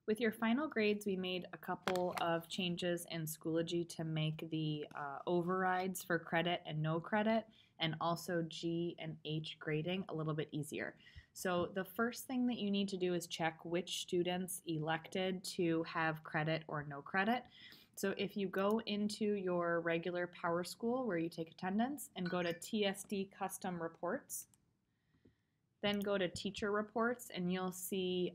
With your final grades, we made a couple of changes in Schoology to make the overrides for credit and no credit, and also G and H grading a little bit easier. So the first thing that you need to do is check which students elected to have credit or no credit. So if you go into your regular PowerSchool where you take attendance and go to TSD Custom Reports, then go to Teacher Reports and you'll see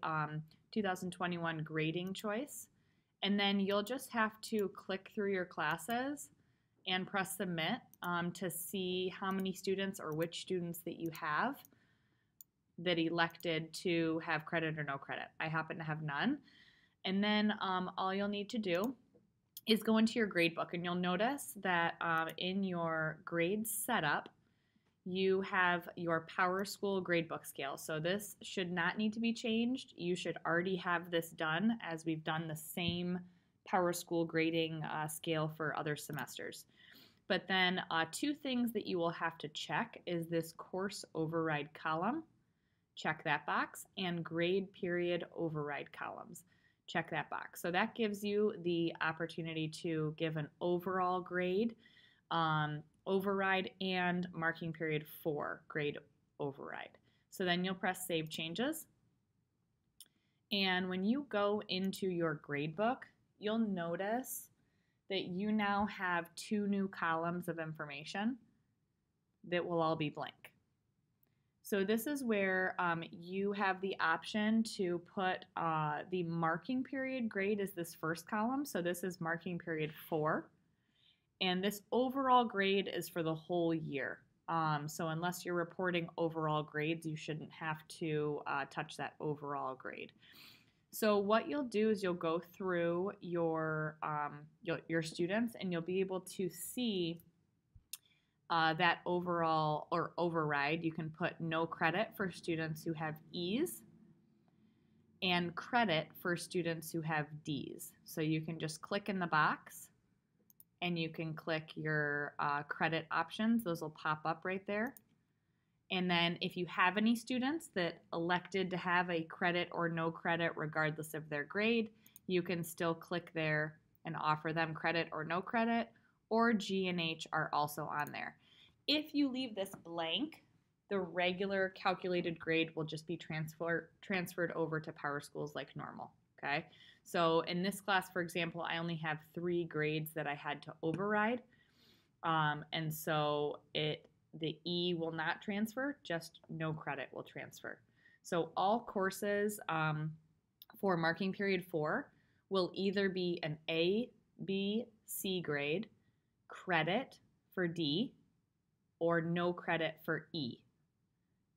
2021 grading choice. And then you'll just have to click through your classes and press submit to see how many students or which students that you have that elected to have credit or no credit. I happen to have none. And then all you'll need to do is go into your gradebook, and you'll notice that in your grades setup, you have your PowerSchool gradebook scale. So this should not need to be changed. You should already have this done, as we've done the same PowerSchool grading scale for other semesters. But then two things that you will have to check is this course override column. Check that box, and grade period override columns. Check that box. So that gives you the opportunity to give an overall grade override and marking period 4 grade override. So then you'll press Save Changes. And when you go into your gradebook, you'll notice that you now have 2 new columns of information that will all be blank. So this is where you have the option to put the marking period grade as this first column. So this is marking period 4. And this overall grade is for the whole year. So unless you're reporting overall grades, you shouldn't have to touch that overall grade. So what you'll do is you'll go through your students, and you'll be able to see that overall or override. You can put no credit for students who have E's and credit for students who have D's. So you can just click in the box and you can click your credit options. Those will pop up right there. And then if you have any students that elected to have a credit or no credit regardless of their grade, you can still click there and offer them credit or no credit, or G and H are also on there. If you leave this blank, the regular calculated grade will just be transferred over to PowerSchools like normal, okay? So in this class, for example, I only have 3 grades that I had to override, and so the E will not transfer, just no credit will transfer. So all courses for marking period 4 will either be an A, B, C grade, credit for D, or no credit for E.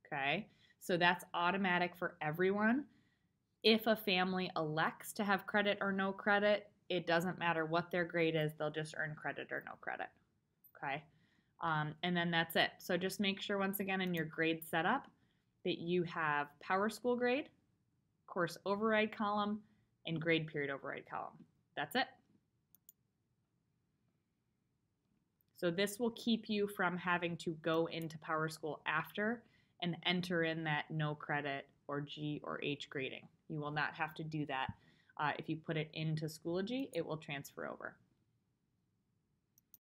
Okay, so that's automatic for everyone. If a family elects to have credit or no credit, it doesn't matter what their grade is, they'll just earn credit or no credit. Okay, and then that's it. So just make sure, once again, in your grade setup that you have PowerSchool grade, course override column, and grade period override column. That's it. So this will keep you from having to go into PowerSchool after and enter in that no credit or G or H grading. You will not have to do that. If you put it into Schoology, it will transfer over.